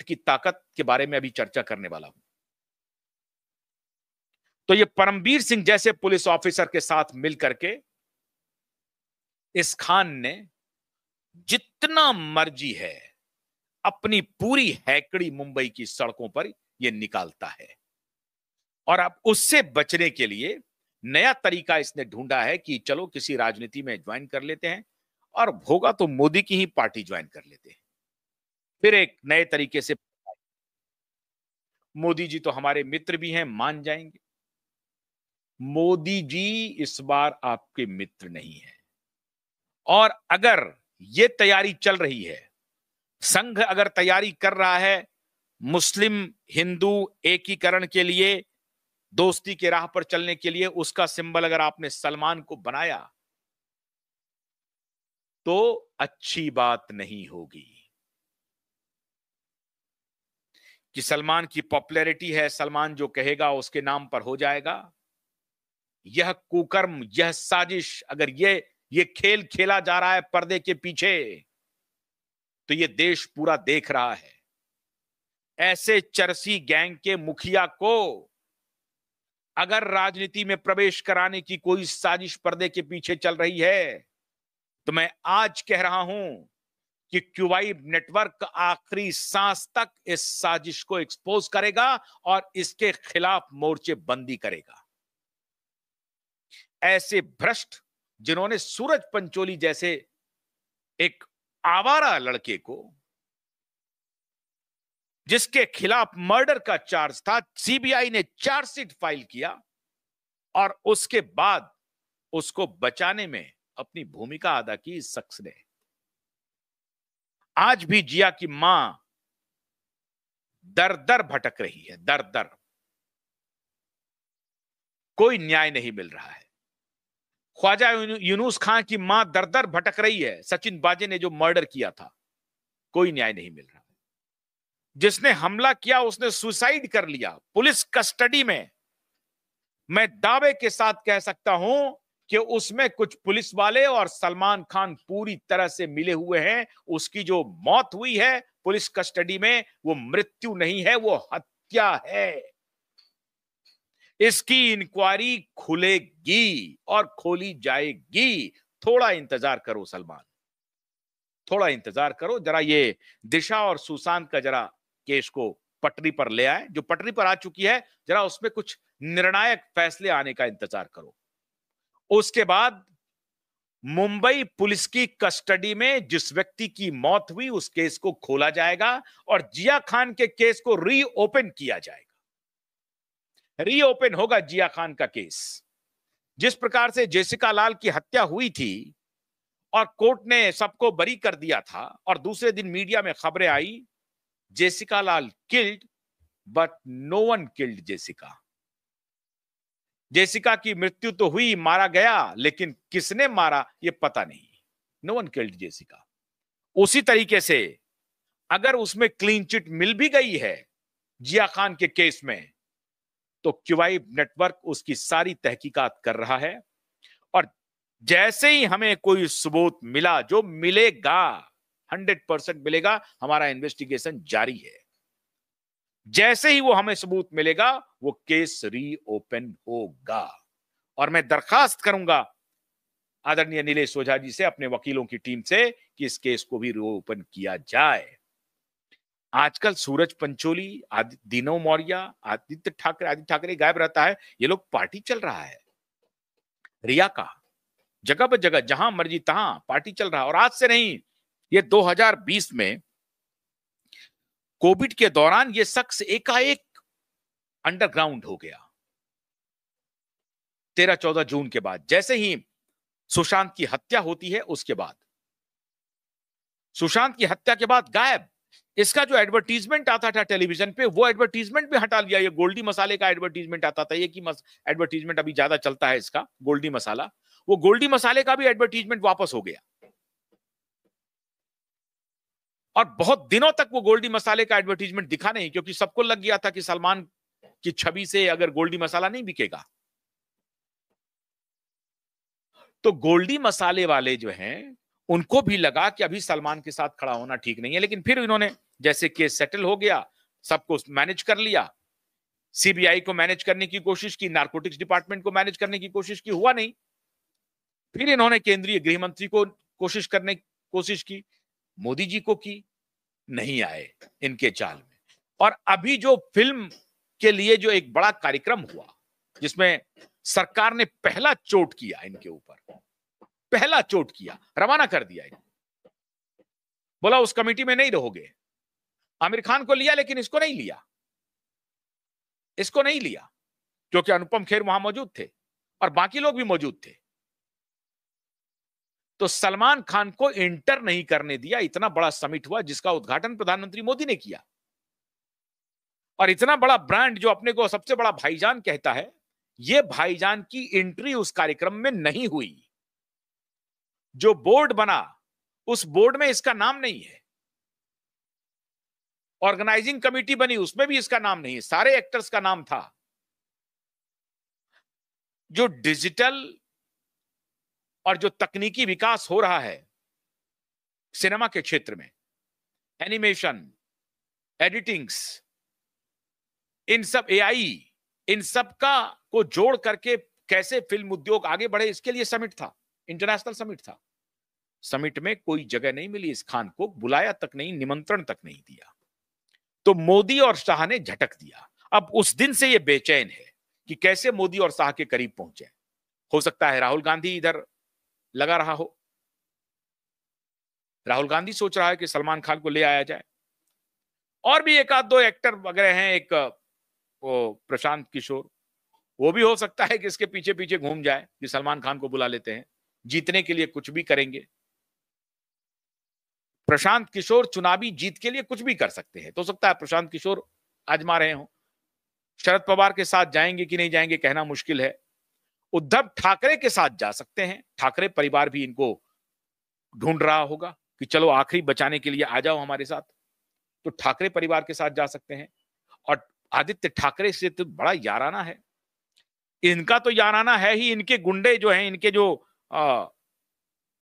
की ताकत के बारे में अभी चर्चा करने वाला हूं। तो ये परमबीर सिंह जैसे पुलिस ऑफिसर के साथ मिलकर के इस खान ने जितना मर्जी है अपनी पूरी हैकड़ी मुंबई की सड़कों पर यह निकालता है। और अब उससे बचने के लिए नया तरीका इसने ढूंढा है कि चलो किसी राजनीति में ज्वाइन कर लेते हैं, और होगा तो मोदी की ही पार्टी ज्वाइन कर लेते हैं। फिर एक नए तरीके से मोदी जी तो हमारे मित्र भी हैं, मान जाएंगे। मोदी जी इस बार आपके मित्र नहीं है। और अगर यह तैयारी चल रही है, संघ अगर तैयारी कर रहा है मुस्लिम हिंदू एकीकरण के लिए, दोस्ती के राह पर चलने के लिए, उसका सिंबल अगर आपने सलमान को बनाया तो अच्छी बात नहीं होगी कि सलमान की पॉपुलैरिटी है, सलमान जो कहेगा उसके नाम पर हो जाएगा। यह कुकर्म, यह साजिश, अगर ये खेल खेला जा रहा है पर्दे के पीछे, तो ये देश पूरा देख रहा है। ऐसे चरसी गैंग के मुखिया को अगर राजनीति में प्रवेश कराने की कोई साजिश पर्दे के पीछे चल रही है, तो मैं आज कह रहा हूं कि क्यूबाइब नेटवर्क आखिरी सांस तक इस साजिश को एक्सपोज करेगा और इसके खिलाफ मोर्चे बंदी करेगा। ऐसे भ्रष्ट जिन्होंने सूरज पंचोली जैसे एक आवारा लड़के को, जिसके खिलाफ मर्डर का चार्ज था, सीबीआई ने चार्जशीट फाइल किया और उसके बाद उसको बचाने में अपनी भूमिका अदा की इस शख्स ने। आज भी जिया की मां दर दर भटक रही है, दर दर। कोई न्याय नहीं मिल रहा है। ख्वाजा यूनुस खान की मां दर दर भटक रही है, सचिन बाजे ने जो मर्डर किया था, कोई न्याय नहीं मिल रहा है। जिसने हमला किया उसने सुसाइड कर लिया पुलिस कस्टडी में। मैं दावे के साथ कह सकता हूं कि उसमें कुछ पुलिस वाले और सलमान खान पूरी तरह से मिले हुए हैं। उसकी जो मौत हुई है पुलिस कस्टडी में, वो मृत्यु नहीं है, वो हत्या है। इसकी इंक्वायरी खुलेगी और खोली जाएगी। थोड़ा इंतजार करो सलमान, थोड़ा इंतजार करो। जरा ये दिशा और सुशांत का जरा केस को पटरी पर ले आए, जो पटरी पर आ चुकी है, जरा उसमें कुछ निर्णायक फैसले आने का इंतजार करो। उसके बाद मुंबई पुलिस की कस्टडी में जिस व्यक्ति की मौत हुई उस केस को खोला जाएगा और जिया खान के केस को रीओपन किया जाएगा। रीओपन होगा जिया खान का केस। जिस प्रकार से जेसिका लाल की हत्या हुई थी और कोर्ट ने सबको बरी कर दिया था, और दूसरे दिन मीडिया में खबरें आई Jessica Lal killed but no one killed Jessica. Jessica की मृत्यु तो हुई, मारा गया, लेकिन किसने मारा यह पता नहीं। No one killed Jessica. उसी तरीके से अगर उसमें क्लीन चिट मिल भी गई है जिया खान के केस में, तो क्यूबाइब नेटवर्क उसकी सारी तहकीकात कर रहा है। और जैसे ही हमें कोई सबूत मिला, जो मिलेगा 100% मिलेगा, हमारा इन्वेस्टिगेशन जारी है, जैसे ही वो हमें सबूत मिलेगा वो केस रीओपन होगा। और मैं दरखास्त करूंगा आदरणीय नीलेश ओझा जी से, अपने वकीलों की टीम से, कि इस केस को भी रीओपन किया जाए। आजकल सूरज पंचोली, दीनव मौर्य, आदित्य ठाकरे गायब रहता है। ये लोग पार्टी चल रहा है रिया का, जगह पर जगह, जहां मर्जी तहां पार्टी चल रहा है। और आज से नहीं, ये 2020 में कोविड के दौरान ये शख्स एकाएक अंडरग्राउंड हो गया। 13-14 जून के बाद, जैसे ही सुशांत की हत्या होती है, उसके बाद, सुशांत की हत्या के बाद गायब। इसका जो एडवर्टीजमेंट आता था टेलीविजन पे, वो एडवर्टीजमेंट भी हटा लिया। ये गोल्डी मसाले का एडवर्टीजमेंट आता था, एक ही एडवर्टीजमेंट अभी ज्यादा चलता है इसका, गोल्डी मसाला। वो गोल्डी मसाले का भी एडवर्टीजमेंट वापस हो गया। और बहुत दिनों तक वो गोल्डी मसाले का एडवर्टीजमेंट दिखा नहीं, क्योंकि सबको लग गया था कि सलमान की छवि से अगर गोल्डी मसाला नहीं बिकेगा, तो गोल्डी मसाले वाले जो हैं उनको भी लगा कि अभी सलमान के साथ खड़ा होना ठीक नहीं है। लेकिन फिर इन्होंने जैसे केस सेटल हो गया, सबको मैनेज कर लिया, सीबीआई को मैनेज करने की कोशिश की, नारकोटिक्स डिपार्टमेंट को मैनेज करने की कोशिश की, हुआ नहीं। फिर इन्होंने केंद्रीय गृह मंत्री को कोशिश की, मोदी जी को की, नहीं आए इनके चाल में। और अभी जो फिल्म के लिए जो एक बड़ा कार्यक्रम हुआ, जिसमें सरकार ने पहला चोट किया इनके ऊपर, पहला चोट किया, रवाना कर दिया इनको, बोला उस कमेटी में नहीं रहोगे। आमिर खान को लिया लेकिन इसको नहीं लिया, इसको नहीं लिया, क्योंकि अनुपम खेर वहां मौजूद थे और बाकी लोग भी मौजूद थे। तो सलमान खान को एंटर नहीं करने दिया। इतना बड़ा समिट हुआ जिसका उद्घाटन प्रधानमंत्री मोदी ने किया, और इतना बड़ा ब्रांड जो अपने को सबसे बड़ा भाईजान कहता है, यह भाईजान की एंट्री उस कार्यक्रम में नहीं हुई। जो बोर्ड बना, उस बोर्ड में इसका नाम नहीं है। ऑर्गेनाइजिंग कमेटी बनी, उसमें भी इसका नाम नहीं है, सारे एक्टर्स का नाम था। जो डिजिटल और जो तकनीकी विकास हो रहा है सिनेमा के क्षेत्र में, एनिमेशन, एडिटिंग्स, इन सब एआई, इन सब का को जोड़ करके कैसे फिल्म उद्योग आगे बढ़े, इसके लिए समिट था, इंटरनेशनल समिट था। समिट में कोई जगह नहीं मिली, इस खान को बुलाया तक नहीं, निमंत्रण तक नहीं दिया। तो मोदी और शाह ने झटक दिया। अब उस दिन से ये बेचैन है कि कैसे मोदी और शाह के करीब पहुंचे। हो सकता है राहुल गांधी इधर लगा रहा हो, राहुल गांधी सोच रहा है कि सलमान खान को ले आया जाए। और भी एक आध दो एक्टर वगैरह हैं, एक वो प्रशांत किशोर, वो भी हो सकता है कि इसके पीछे पीछे घूम जाए कि सलमान खान को बुला लेते हैं, जीतने के लिए कुछ भी करेंगे। प्रशांत किशोर चुनावी जीत के लिए कुछ भी कर सकते हैं, तो हो सकता है प्रशांत किशोर आजमा रहे हो। शरद पवार के साथ जाएंगे कि नहीं जाएंगे कहना मुश्किल है। उद्धव ठाकरे के साथ जा सकते हैं, ठाकरे परिवार भी इनको ढूंढ रहा होगा कि चलो आखिरी बचाने के लिए आ जाओ हमारे साथ, तो ठाकरे परिवार के साथ जा सकते हैं। और आदित्य ठाकरे से तो बड़ा याराना है, इनका तो याराना है ही। इनके गुंडे जो हैं, इनके जो